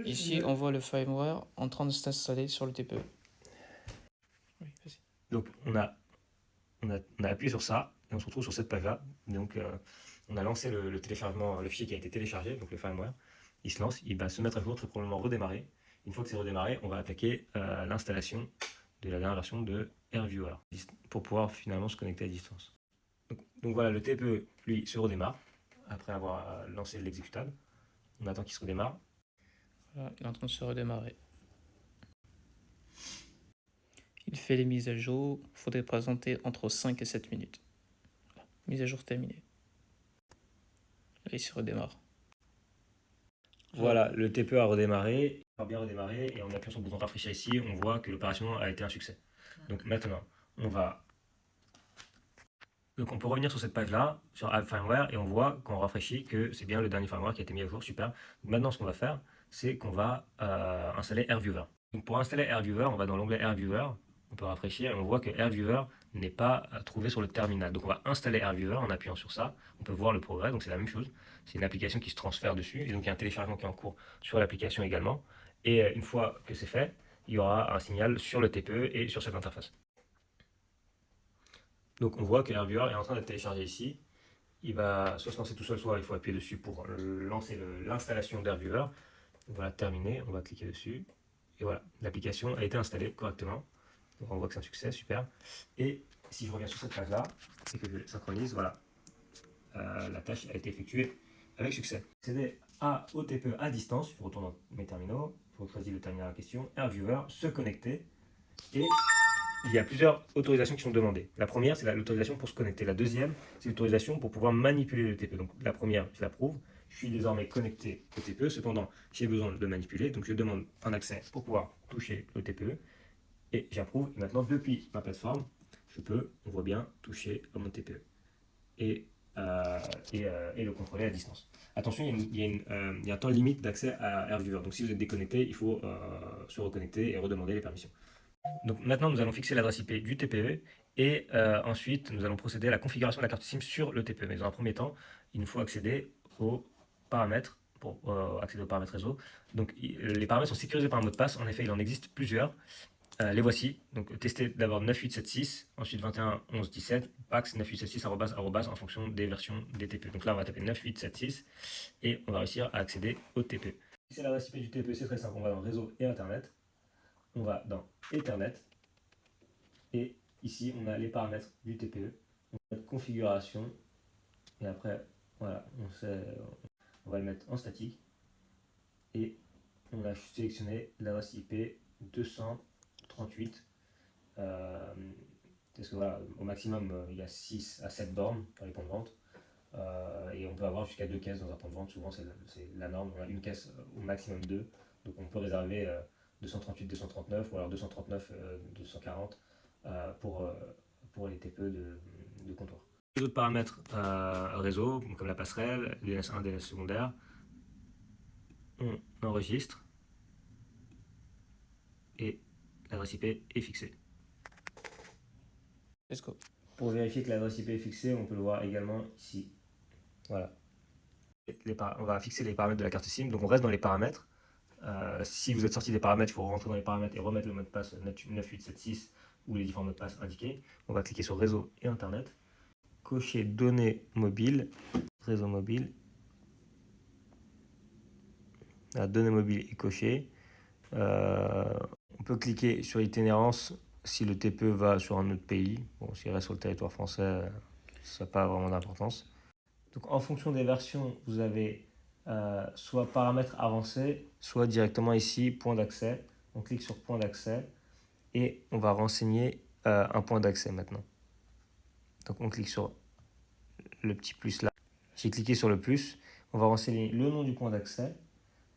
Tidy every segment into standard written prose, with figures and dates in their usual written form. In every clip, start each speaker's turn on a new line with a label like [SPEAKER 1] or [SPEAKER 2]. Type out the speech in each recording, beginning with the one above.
[SPEAKER 1] Ici, on voit le firmware en train de s'installer sur le TPE. Oui, vas-y.
[SPEAKER 2] Donc, on a appuyé sur ça et on se retrouve sur cette page-là. Donc, on a lancé le téléchargement, le fichier qui a été téléchargé, donc le firmware. Il se lance, il va se mettre à jour, très probablement redémarrer. Une fois que c'est redémarré, on va attaquer l'installation de la dernière version de AirViewer pour pouvoir finalement se connecter à distance. Donc voilà, le TPE, lui, se redémarre après avoir lancé l'exécutable. On attend qu'il se redémarre.
[SPEAKER 1] Voilà, il est en train de se redémarrer. Il fait les mises à jour. Il faudrait présenter entre 5 et 7 minutes. Voilà, mise à jour terminée. Là, il se redémarre.
[SPEAKER 2] Voilà, le TPE a redémarré, a bien redémarré, et en appuyant sur le bouton rafraîchir ici, on voit que l'opération a été un succès. Donc maintenant, on peut revenir sur cette page-là, sur App Firmware, et on voit quand on rafraîchit que c'est bien le dernier firmware qui a été mis à jour, super. Donc maintenant, ce qu'on va faire, c'est qu'on va installer AirViewer. Donc pour installer AirViewer, on va dans l'onglet AirViewer, on peut rafraîchir, et on voit que AirViewer n'est pas trouvé sur le terminal. Donc on va installer AirViewer en appuyant sur ça, on peut voir le progrès, donc c'est la même chose. C'est une application qui se transfère dessus, et donc il y a un téléchargement qui est en cours sur l'application également. Et une fois que c'est fait, il y aura un signal sur le TPE et sur cette interface. Donc on voit que AirViewer est en train d'être téléchargé ici. Il va soit se lancer tout seul, soit il faut appuyer dessus pour lancer l'installation d'AirViewer. Voilà, terminé, on va cliquer dessus. Et voilà, l'application a été installée correctement. Donc on voit que c'est un succès, super. Et si je reviens sur cette page-là, et que je synchronise, voilà, la tâche a été effectuée avec succès. Accéder au TPE à distance, je retourne dans mes terminaux, je choisis le terminal en question, AirViewer, se connecter, et il y a plusieurs autorisations qui sont demandées. La première, c'est l'autorisation pour se connecter. La deuxième, c'est l'autorisation pour pouvoir manipuler le TPE. Donc la première, je l'approuve. Je suis désormais connecté au TPE. Cependant, j'ai besoin de manipuler. Donc je demande un accès pour pouvoir toucher le TPE. Et j'approuve. Et maintenant, depuis ma plateforme, je peux, on voit bien, toucher à mon TPE. Et le contrôler à distance. Attention, il y a un temps limite d'accès à AirViewer. Donc si vous êtes déconnecté, il faut se reconnecter et redemander les permissions. Donc maintenant, nous allons fixer l'adresse IP du TPE et ensuite, nous allons procéder à la configuration de la carte SIM sur le TPE. Mais dans un premier temps, il nous faut accéder aux paramètres pour accéder aux paramètres réseau. Donc les paramètres sont sécurisés par un mot de passe. En effet, il en existe plusieurs. Les voici. Donc testez d'abord 9876, ensuite 21 11 17, pax 9876 en fonction des versions des TPE. Donc là, on va taper 9876 et on va réussir à accéder au TPE. C'est l'adresse IP du TPE, c'est très simple. On va dans réseau et Internet. On va dans Ethernet et ici on a les paramètres du TPE, on va mettre configuration et après voilà, on va le mettre en statique et on a sélectionné l'adresse IP 238 parce que voilà, au maximum il y a 6 à 7 bornes pour les points de vente et on peut avoir jusqu'à 2 caisses dans un point de vente, souvent c'est la norme, on a une caisse au maximum 2, donc on peut réserver 238 239 ou alors 239 240 pour les TPE de comptoir. Les autres paramètres réseau, comme la passerelle, DNS1, DNS secondaire, on enregistre et l'adresse IP est fixée.
[SPEAKER 1] Let's go.
[SPEAKER 2] Pour vérifier que l'adresse IP est fixée, on peut le voir également ici. Voilà. On va fixer les paramètres de la carte SIM, donc on reste dans les paramètres. Si vous êtes sorti des paramètres, il faut rentrer dans les paramètres et remettre le mot de passe 9876 ou les différents mots de passe indiqués. On va cliquer sur réseau et internet, cocher données mobiles, réseau mobile. La donnée mobile est cochée. On peut cliquer sur itinérance si le TPE va sur un autre pays. Bon, s'il reste sur le territoire français, ça n'a pas vraiment d'importance. Donc en fonction des versions, vous avez soit paramètres avancés, soit directement ici, point d'accès. On clique sur point d'accès et on va renseigner un point d'accès maintenant. Donc on clique sur le petit plus là. J'ai cliqué sur le plus. On va renseigner le nom du point d'accès.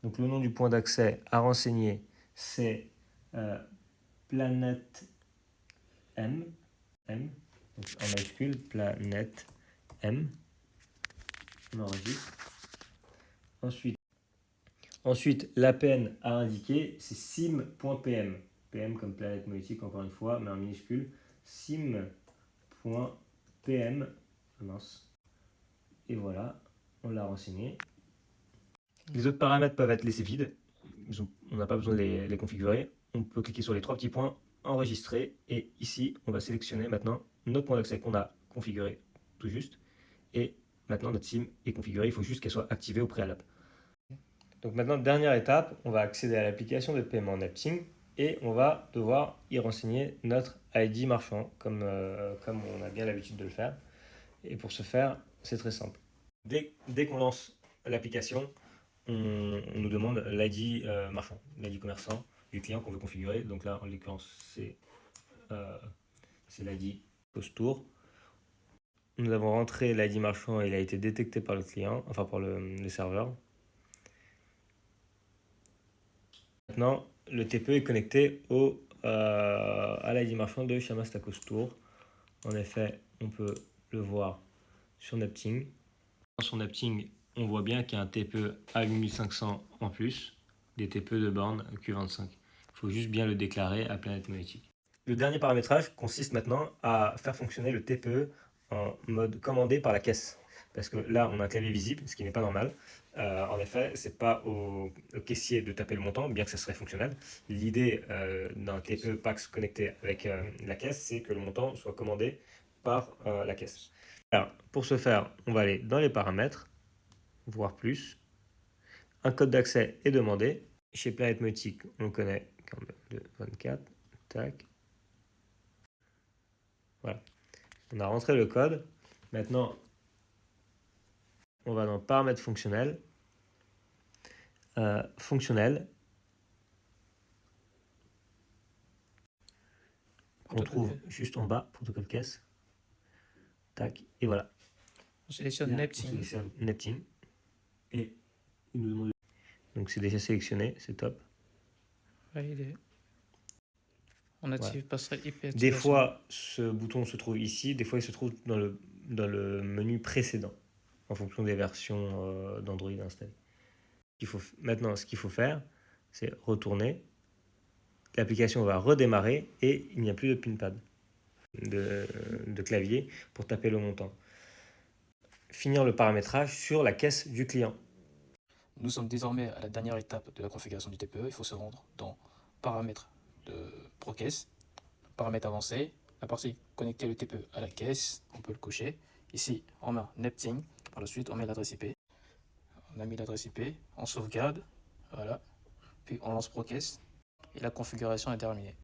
[SPEAKER 2] Donc le nom du point d'accès à renseigner, c'est Planète M. Donc en majuscule, Planète M. On enregistre. Ensuite, l'APN à indiquer, c'est sim.pm. PM comme planète monétique, encore une fois, mais en minuscule. sim.pm. Mince. Et voilà, on l'a renseigné. Les autres paramètres peuvent être laissés vides. on n'a pas besoin de les configurer. On peut cliquer sur les 3 petits points, enregistrer, et ici, on va sélectionner maintenant notre point d'accès qu'on a configuré tout juste. Et maintenant, notre SIM est configurée, il faut juste qu'elle soit activée au préalable. Donc maintenant, dernière étape, on va accéder à l'application de paiement Nepting et on va devoir y renseigner notre ID marchand, comme on a bien l'habitude de le faire. Et pour ce faire, c'est très simple. Dès qu'on lance l'application, on nous demande l'ID marchand, l'ID commerçant du client qu'on veut configurer. Donc là, en l'occurrence, c'est l'ID Postour. Nous avons rentré l'ID marchand et il a été détecté par le client, enfin par le serveur. Maintenant, le TPE est connecté à l'ID marchand de Shamas Tacos Tour. En effet, on peut le voir sur Nepting. Sur Nepting, on voit bien qu'il y a un TPE à 8500 en plus, des TPE de borne Q25. Il faut juste bien le déclarer à Planète Monétique. Le dernier paramétrage consiste maintenant à faire fonctionner le TPE en mode commandé par la caisse. Parce que là, on a un clavier visible, ce qui n'est pas normal. En effet, ce n'est pas au caissier de taper le montant, bien que ça serait fonctionnel. L'idée d'un TPE PAX connecté avec la caisse, c'est que le montant soit commandé par la caisse. Alors, pour ce faire, on va aller dans les paramètres, voir plus. Un code d'accès est demandé. Chez Planète Monétique, on connaît 24. Tac. Voilà. On a rentré le code. Maintenant, on va dans paramètres fonctionnels. Fonctionnel. On trouve juste en bas, protocole caisse. Tac. Et voilà.
[SPEAKER 1] On sélectionne Nepting.
[SPEAKER 2] On sélectionne Nepting. Et il nous demande. Donc c'est déjà sélectionné, c'est top.
[SPEAKER 1] Validé. On active passerelle IP activation.
[SPEAKER 2] Des fois, ce bouton se trouve ici, des fois il se trouve dans le menu précédent, en fonction des versions d'Android installées. Maintenant, ce qu'il faut faire, c'est retourner. L'application va redémarrer et il n'y a plus de pinpad, de clavier pour taper le montant. Finir le paramétrage sur la caisse du client.
[SPEAKER 1] Nous sommes désormais à la dernière étape de la configuration du TPE. Il faut se rendre dans paramètres de ProCaisse, paramètres avancés, la partie connecter le TPE à la caisse, on peut le cocher. Ici, on met Nepting. Par la suite, on met l'adresse IP. On a mis l'adresse IP, on sauvegarde, voilà. Puis on lance ProCaisse et la configuration est terminée.